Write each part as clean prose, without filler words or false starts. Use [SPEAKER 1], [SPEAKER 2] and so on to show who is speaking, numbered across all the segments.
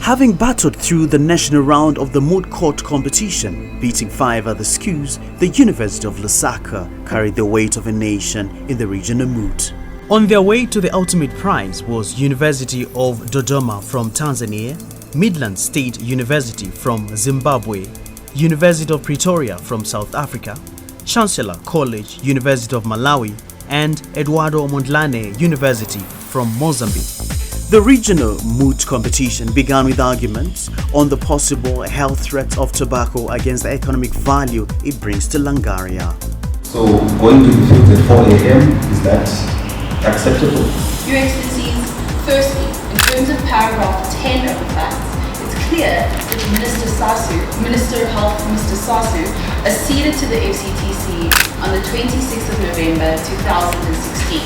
[SPEAKER 1] Having battled through the national round of the Moot court competition, beating 5 other schools, the University of Lusaka carried the weight of a nation in the region of Moot. On their way to the ultimate prize was University of Dodoma from Tanzania, Midland State University from Zimbabwe, University of Pretoria from South Africa, Chancellor College, University of Malawi, and Eduardo Mondlane University from Mozambique. The regional Moot competition began with arguments on the possible health threat of tobacco against the economic value it brings to Langaria.
[SPEAKER 2] So going to the field at 4 a.m., is that acceptable?
[SPEAKER 3] Your Excellencies, firstly, in terms of paragraph 10 of the facts, it's clear that Minister of Health, Mr. Sasu, acceded to the FCTC on the 26th of November 2016.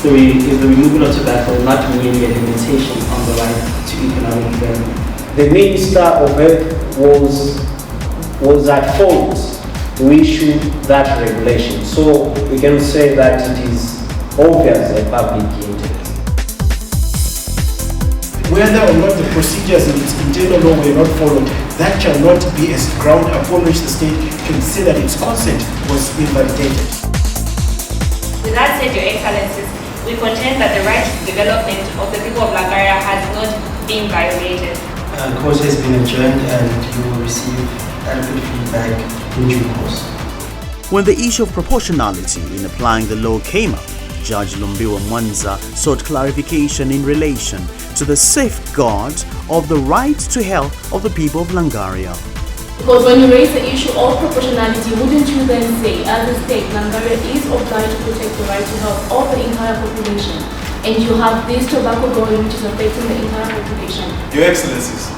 [SPEAKER 4] Is the removal of tobacco not merely a limitation on the right to economic development?
[SPEAKER 5] The Minister of Health was at fault to issue that regulation. So we can say that it is obvious a public interest.
[SPEAKER 6] Whether or not the procedures in its internal law were not followed, that shall not be a ground upon which the state can say that its consent was invalidated.
[SPEAKER 7] With that said, Your Excellencies, we contend that the right to development of the people of Langaria has not been violated.
[SPEAKER 8] Court has been adjourned and you will receive adequate feedback in due course.
[SPEAKER 1] When the issue of proportionality in applying the law came up, Judge Lumbiwa Mwanza sought clarification in relation to the safeguard of the right to health of the people of Langaria.
[SPEAKER 9] Because when you raise the issue of proportionality, wouldn't you then say, as a state, Langaria is obliged to protect the right to health of the entire population, and you have this tobacco going which is affecting the entire population?
[SPEAKER 10] Your Excellencies,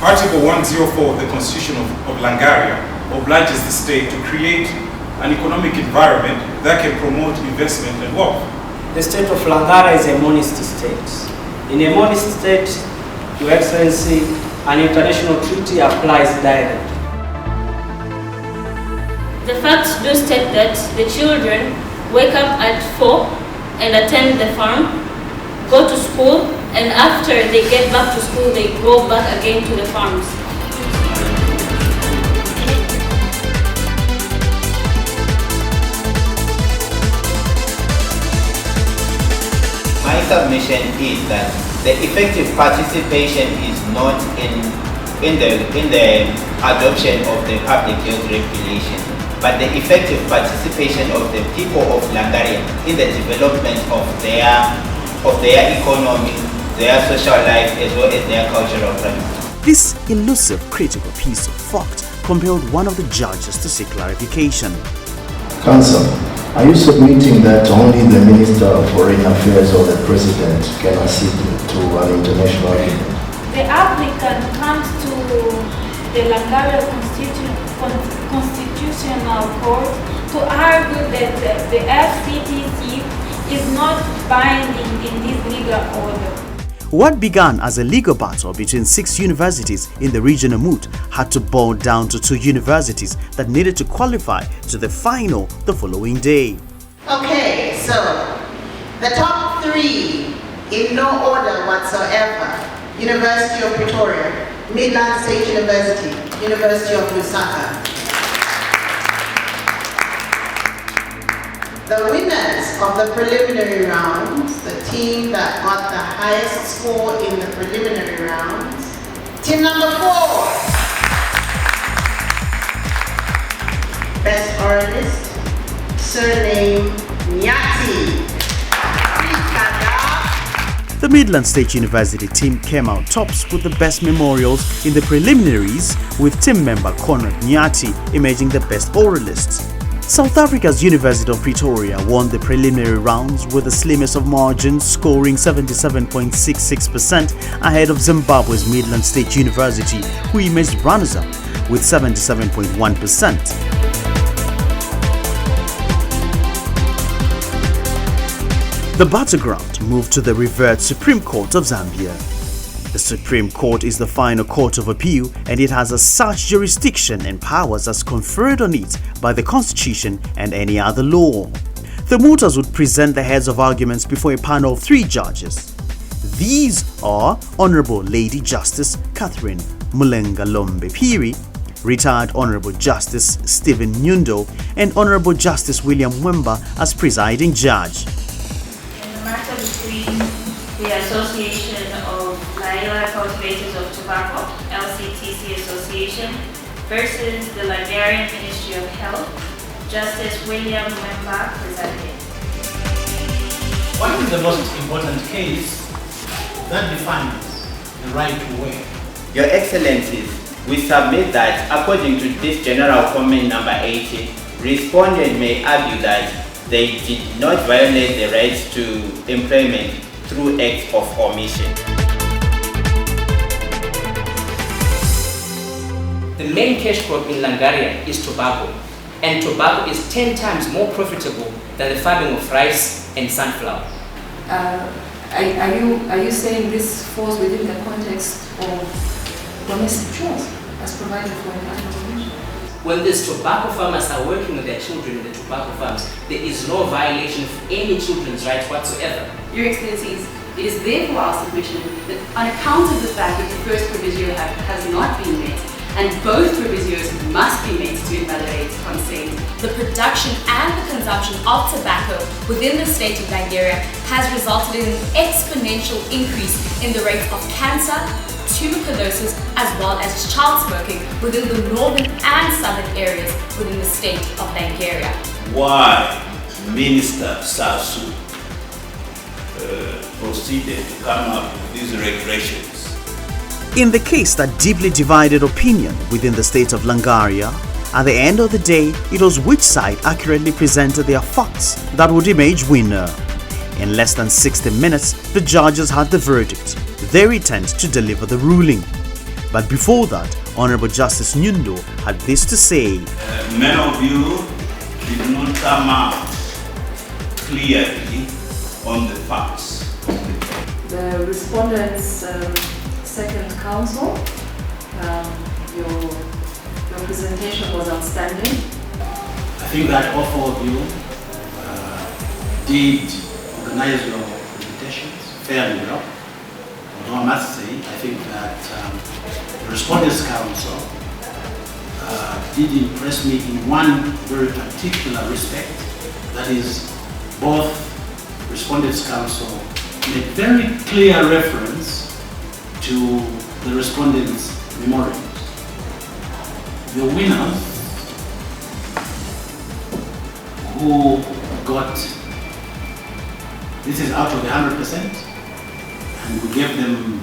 [SPEAKER 10] Article 104 of the Constitution of Langaria obliges the state to create an economic environment that can promote investment and wealth.
[SPEAKER 4] The state of Langaria is a monist state. In a monist state, Your Excellency, an international treaty applies directly.
[SPEAKER 7] The facts do state that the children wake up at 4 and attend the farm, go to school, and after they get back to school, they go back again to the farms.
[SPEAKER 11] My submission is that the effective participation is not in the adoption of the public health regulation, but the effective participation of the people of Langaria in the development of their economy, their social life, as well as their cultural practice.
[SPEAKER 1] This elusive critical piece of fact compelled one of the judges to seek clarification.
[SPEAKER 12] Counsel, are you submitting that only the Minister of Foreign Affairs or the President can accede to an international agreement?
[SPEAKER 13] The applicant comes to the Langaria Constitutional Court to argue that the FCTC is not binding in this legal order.
[SPEAKER 1] What began as a legal battle between 6 universities in the region of Moot had to boil down to 2 universities that needed to qualify to the final the following day.
[SPEAKER 14] Okay, so the top 3 in no order whatsoever: University of Pretoria, Midland State University, University of Lusaka. The winners of the preliminary rounds, the team that got the highest score in the preliminary rounds, team number 4, best oralist, surname Nyati.
[SPEAKER 1] The Midland State University team came out tops with the best memorials in the preliminaries, with team member Conrad Nyati emerging the best oralist. South Africa's University of Pretoria won the preliminary rounds with the slimmest of margins, scoring 77.66% ahead of Zimbabwe's Midland State University, who emerged runners-up with 77.1%. The battleground moved to the revered Supreme Court of Zambia. The Supreme Court is the final court of appeal, and it has as such jurisdiction and powers as conferred on it by the Constitution and any other law. The Mootas would present the heads of arguments before a panel of 3 judges. These are Honorable Lady Justice Catherine Mulenga Lombe Piri, Retired Honorable Justice Stephen Nyundo, and Honorable Justice William Mwemba as presiding judge.
[SPEAKER 7] In the matter between the Association of Laila Cultivators of Tobacco, FCTC Association, versus the Liberian Ministry of Health, Justice William Mwemba presided.
[SPEAKER 15] What is the most important case that defines the right to wear?
[SPEAKER 11] Your Excellencies, we submit that according to this General Comment number 80, respondent may argue that they did not violate the rights to employment through acts of omission.
[SPEAKER 16] The main cash crop in Langaria is tobacco, and tobacco is 10 times more profitable than the farming of rice and sunflower.
[SPEAKER 17] Are you saying this falls within the context of domestic chores as provided for in the convention?
[SPEAKER 16] When these tobacco farmers are working with their children in the tobacco farms, there is no violation of any children's rights whatsoever.
[SPEAKER 18] Your Excellencies, it is therefore our submission that on account of the fact that the first proviso has not been met, and both provisos must be met to invalidate consent,
[SPEAKER 3] the production and the consumption of tobacco within the state of Nigeria has resulted in an exponential increase in the rate of cancer, tuberculosis, as well as child smoking within the northern and southern areas within the state of Nigeria.
[SPEAKER 19] Why Minister Sasu proceeded to come up with these regulations?
[SPEAKER 1] In the case that deeply divided opinion within the state of Langaria, at the end of the day, it was which side accurately presented their facts that would emerge winner. In less than 60 minutes, the judges had the verdict, their intent to deliver the ruling. But before that, Honorable Justice Nyundo had this to say.
[SPEAKER 19] Many of you did not come out clearly on the facts.
[SPEAKER 17] The respondents' second counsel, your presentation was outstanding.
[SPEAKER 15] I think that all 4 of you did organize your presentations fairly well. Although I must say, I think that the respondents' counsel did impress me in one very particular respect. That is, both respondents' counsel made very clear reference to the respondents' memorials. The winners who got, this is out of the 100%, and we gave them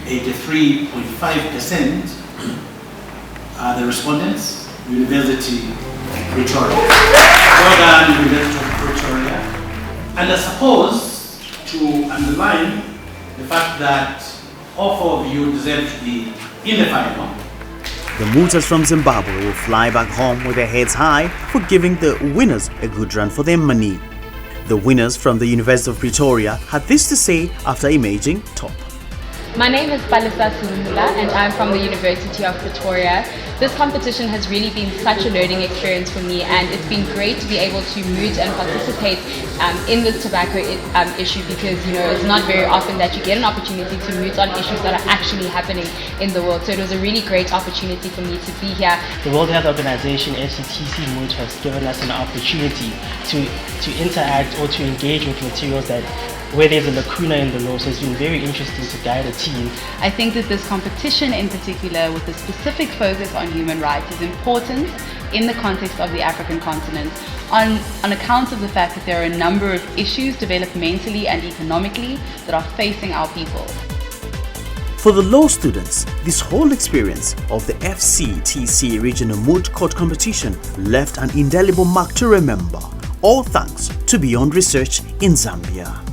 [SPEAKER 15] 83.5%, are the respondents, University of Pretoria. Well done, University of Pretoria. And I suppose to underline the fact that all 4 of you deserve to be in the final.
[SPEAKER 1] The Mootas from Zimbabwe will fly back home with their heads high for giving the winners a good run for their money. The winners from the University of Pretoria had this to say after emerging top.
[SPEAKER 20] My name is Palisa Sulumula and I'm from the University of Pretoria. This competition has really been such a learning experience for me, and it's been great to be able to moot and participate in the tobacco issue, because it's not very often that you get an opportunity to moot on issues that are actually happening in the world. So it was a really great opportunity for me to be here.
[SPEAKER 21] The World Health Organization FCTC Moot has given us an opportunity to interact or to engage with materials that where there's a lacuna in the law, so it's been very interesting to guide a team.
[SPEAKER 22] I think that this competition in particular, with a specific focus on human rights, is important in the context of the African continent on account of the fact that there are a number of issues developmentally and economically that are facing our people.
[SPEAKER 1] For the law students, this whole experience of the FCTC Regional Moot Court Competition left an indelible mark to remember, all thanks to Beyond Research in Zambia.